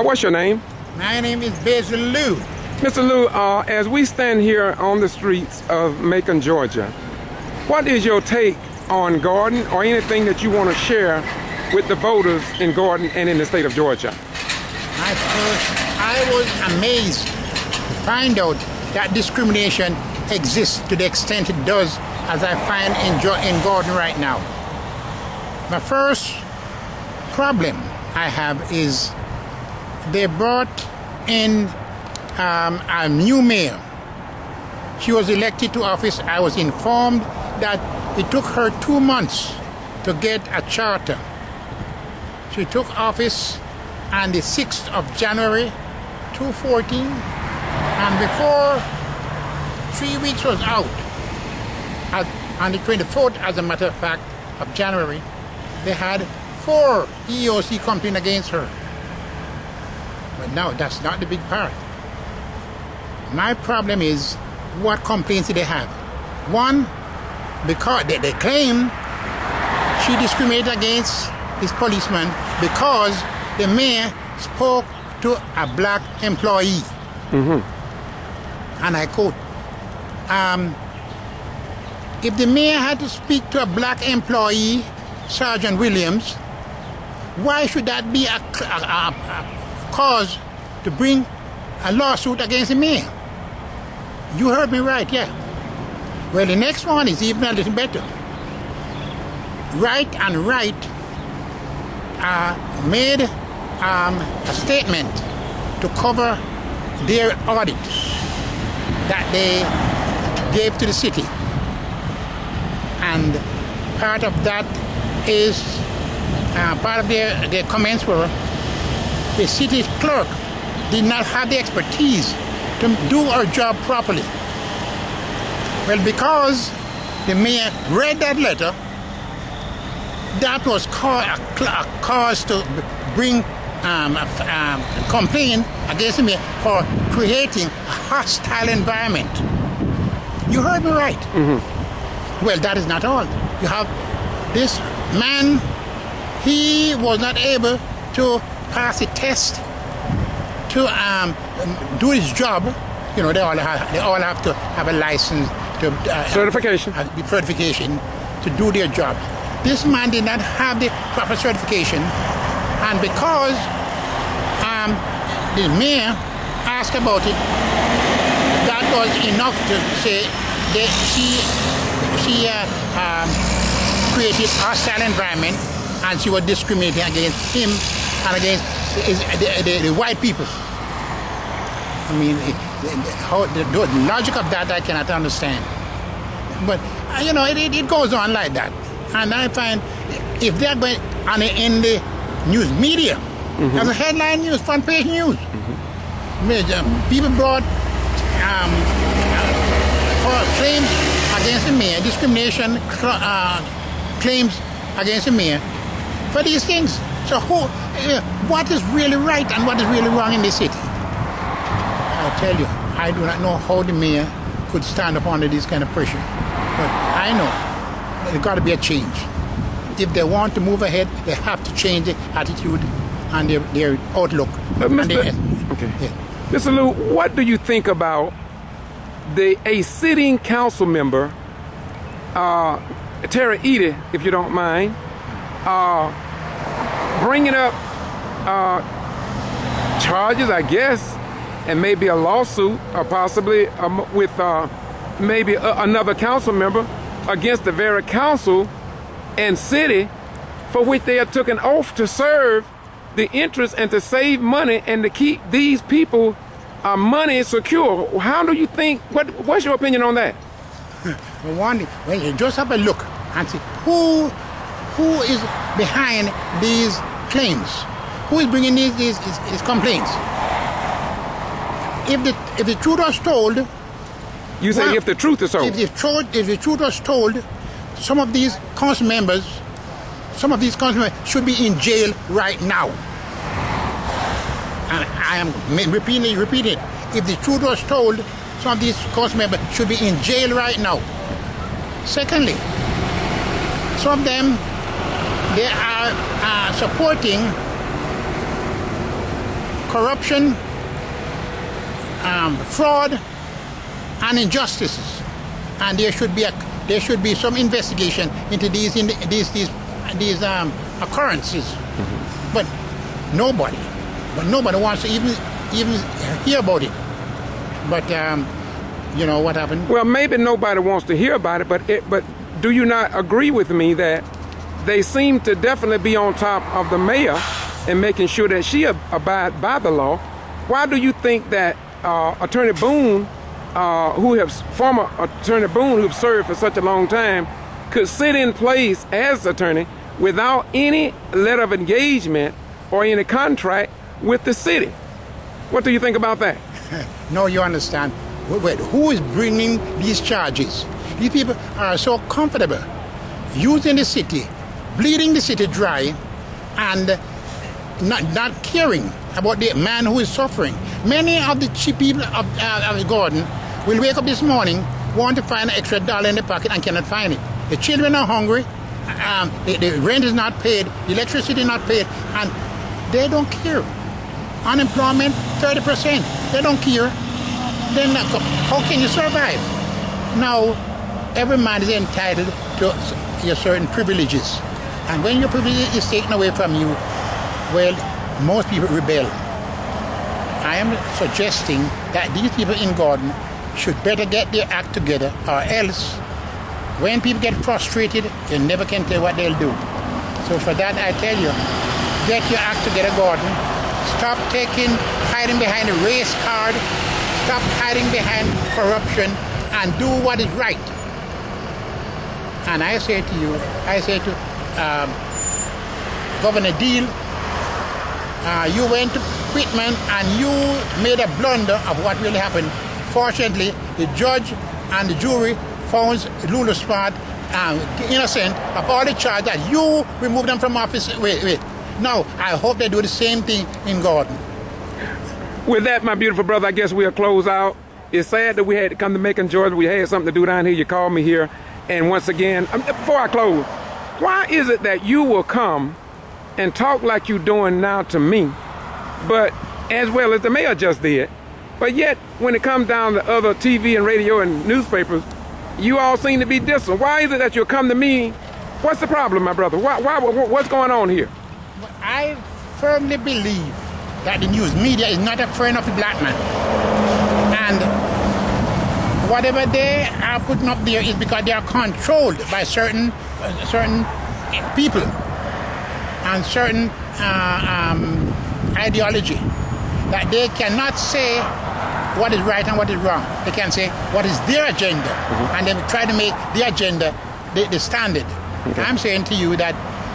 What's your name? My name is Lou. Mr. Lou, as we stand here on the streets of Macon, Georgia, what is your take on Gordon or anything that you want to share with the voters in Gordon and in the state of Georgia? I was amazed to find out that discrimination exists to the extent it does, as I find in Gordon right now. My first problem I have is they brought in a new mayor. She was elected to office. I was informed that it took her 2 months to get a charter. She took office on the 6th of January 2014, and before 3 weeks was out, on the 24th, as a matter of fact, of January, they had 4 EEOC complaints against her. But no, that's not the big part. My problem is, what complaints did they have? One, because they claim she discriminated against this policeman because the mayor spoke to a black employee. And I quote, if the mayor had to speak to a black employee, Sergeant Williams, why should that be a cause to bring a lawsuit against the mayor? You heard me right, yeah. Well, the next one is even a little better. Right and Right made a statement to cover their audit that they gave to the city. And part of that is, part of their comments were, the city clerk did not have the expertise to do our job properly. Well, because the mayor read that letter, that was a cause to bring a complaint against the mayor for creating a hostile environment. You heard me right. Well, that is not all. You have this man, he was not able to pass a test to do his job. You know, they all have to have a license to certification to do their job. This man did not have the proper certification, and because the mayor asked about it, that was enough to say that she created a hostile environment, and she was discriminating against him and against the white people. I mean, the logic of that I cannot understand. But, you know, it goes on like that. And I find if they're going in the news media, as a headline news, front page news, people brought claims against the mayor, discrimination claims against the mayor for these things. So what is really right and what is really wrong in this city? I tell you, I do not know how the mayor could stand up under this kind of pressure. But I know there's got to be a change. If they want to move ahead, they have to change the attitude and their outlook. Mr. Lou, what do you think about a sitting council member, Tara Edie, if you don't mind, bringing up charges, I guess, and maybe a lawsuit, or possibly with maybe another council member against the very council and city for which they have took an oath to serve the interest and to save money and to keep these people money secure. How do you think, what's your opinion on that? Well, you just have a look and see who is behind these claims, who is bringing these complaints. If the truth was told, you say if the truth is told. If the truth was told, some of these council members should be in jail right now. And I am repeating it. If the truth was told, some of these council members should be in jail right now. Secondly, some of them, they are supporting corruption, fraud, and injustices, and there should be some investigation into these occurrences. Mm-hmm. But nobody wants to even hear about it. But you know what happened? Well, maybe nobody wants to hear about it, but do you not agree with me that they seem to definitely be on top of the mayor and making sure that she abide by the law? Why do you think that Attorney Boone, former Attorney Boone, who served for such a long time, could sit in place as attorney without any letter of engagement or any contract with the city? What do you think about that? No, you understand. Wait, who is bringing these charges? These people are so comfortable using the city, bleeding the city dry, and not caring about the man who is suffering. Many of the cheap people of Gordon will wake up this morning, want to find an extra dollar in the pocket and cannot find it. The children are hungry, the rent is not paid, the electricity is not paid, and they don't care. Unemployment, 30%. They don't care. Then how can you survive? Now, every man is entitled to your certain privileges. And when your privilege is taken away from you, well, most people rebel. I am suggesting that these people in Gordon should better get their act together, or else when people get frustrated, you never can tell what they'll do. So for that, I tell you, get your act together, Gordon. Stop hiding behind a race card. Stop hiding behind corruption and do what is right. And I say to Governor Deal, you went to Quitman and you made a blunder of what really happened. Fortunately, the judge and the jury found Lula Smart innocent of all the charges that you removed them from office with. Now, I hope they do the same thing in Gordon. With that, my beautiful brother, I guess we'll close out. It's sad that we had to come to Macon, Georgia. We had something to do down here. You called me here. And once again, before I close, why is it that you will come and talk like you're doing now to me, but as well as the mayor just did, but yet when it comes down to other TV and radio and newspapers, you all seem to be distant? Why is it that you'll come to me? What's the problem, my brother? What's going on here? I firmly believe that the news media is not a friend of the black man. And whatever they are putting up there is because they are controlled by certain people and certain ideology. That they cannot say what is right and what is wrong. They can say what is their agenda, and they try to make their agenda the standard. Okay. I'm saying to you that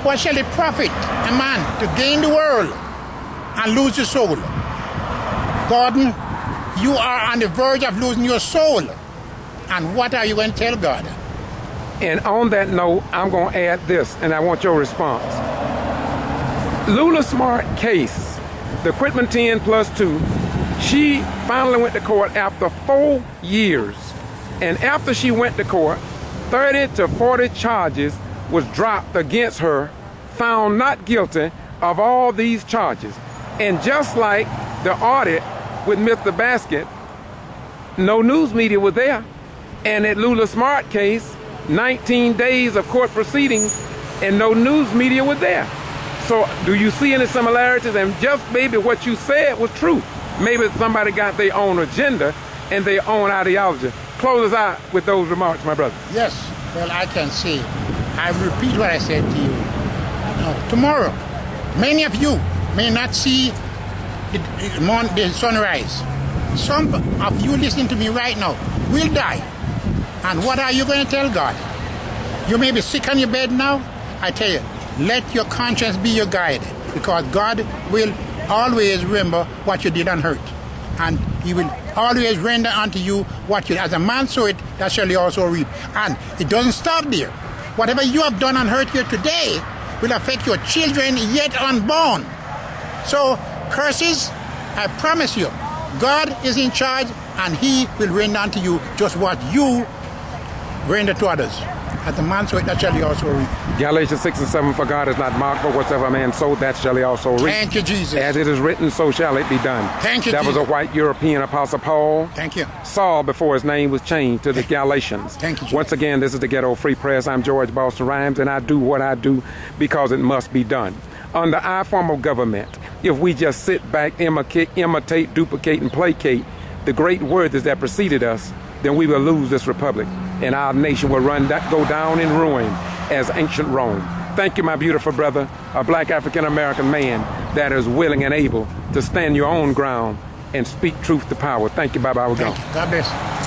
what shall it profit a man to gain the world and lose your soul? Gordon, you are on the verge of losing your soul. And what are you going to tell God? And on that note, I'm going to add this, and I want your response. Lula Smart Case, the Quitman 10+2, she finally went to court after 4 years. And after she went to court, 30 to 40 charges was dropped against her, found not guilty of all these charges. And just like the audit with Mr. Basket, no news media was there. And at Lula Smart Case, 19 days of court proceedings and no news media was there. So do you see any similarities? And just maybe what you said was true. Maybe somebody got their own agenda and their own ideology. Close us out with those remarks, my brother. Yes, well, I can say, I repeat what I said to you. Tomorrow, many of you may not see the sunrise. Some of you listening to me right now will die. And what are you going to tell God? You may be sick on your bed now. I tell you, let your conscience be your guide, because God will always remember what you did on earth. And he will always render unto you what you, as a man soweth, that shall he also reap. And it doesn't stop there. Whatever you have done on earth here today will affect your children yet unborn. So, curses, I promise you, God is in charge and he will render unto you just what you render to others. As a man soweth, that shall he also reap. Galatians 6 and 7, for God is not mocked, for whatsoever a man sowed, that shall he also reap. Thank you, Jesus. As it is written, so shall it be done. Thank you, That Jesus. was a white European apostle Paul. Thank you. Saul before his name was changed to the Galatians. Thank you, Jesus. Once again, this is the Ghetto Free Press. I'm George Boston Rhymes, and I do what I do because it must be done. Under our form of government, if we just sit back, imitate, duplicate, and placate the great words that preceded us, then we will lose this republic, and our nation will go down in ruin as ancient Rome. Thank you, my beautiful brother, a black African-American man that is willing and able to stand your own ground and speak truth to power. Thank you, Baba. I will go. Thank you. God bless.